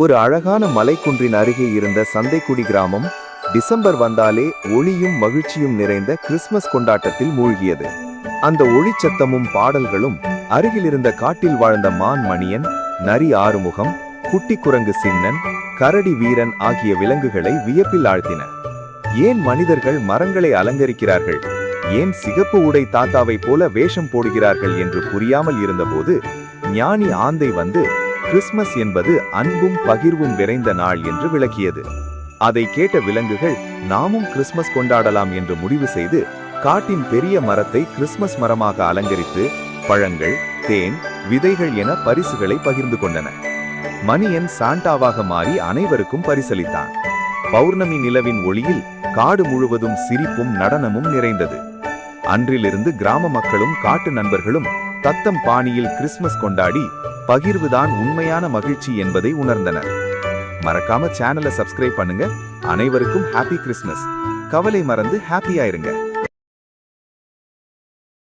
ஒரு அழகான மலைக்குன்றின் அருகே இருந்த சந்தைக்குடி கிராமம் டிசம்பர் வந்தாலே ஒளியும் மகிழ்ச்சியும் நிறைந்த கிறிஸ்துமஸ் கொண்டாட்டத்தில் மூழ்கியது. அந்த ஒளிச்சத்தமும் பாடல்களும் அருகிலிருந்த காட்டில் வாழ்ந்த மான் மணியன், நரி ஆறுமுகம், குட்டி குரங்கு சின்னன், கரடி வீரன் ஆகிய விலங்குகளை வியப்பில் ஆழ்த்தின. ஏன் மனிதர்கள் மரங்களை அலங்கரிக்கிறார்கள், ஏன் சிகப்பு உடை தாத்தாவை போல வேஷம் போடுகிறார்கள் என்று புரியாமல் இருந்தபோது ஞானி ஆந்தை வந்து கிறிஸ்துமஸ் என்பது அன்பும் பகிர்வும் விரைந்த நாள் என்று விளக்கியது. அதை கேட்ட விலங்குகள் நாமும் கிறிஸ்துமஸ் கொண்டாடலாம் என்று முடிவு செய்து காட்டின் பெரிய மரத்தை கிறிஸ்துமஸ் மரமாக அலங்கரித்து பழங்கள், தேன், விதைகள் என பரிசுகளை பகிர்ந்து கொண்டன. மணியன் சாண்டாவாக மாறி அனைவருக்கும் பரிசளித்தான். பௌர்ணமி நிலவின் ஒளியில் காடு முழுவதும் சிரிப்பும் நடனமும் நிறைந்தது. அன்றிலிருந்து கிராம மக்களும் காட்டு நண்பர்களும் தத்தம் பாணியில் கிறிஸ்துமஸ் கொண்டாடி பகிர்வுதான் உண்மையான மகிழ்ச்சி என்பதை உணர்ந்தனர். மறக்காம சேனலை சப்ஸ்கிரைப் பண்ணுங்க. அனைவருக்கும் ஹாப்பி கிறிஸ்துமஸ். கவலை மறந்து ஹாப்பியா இருங்க.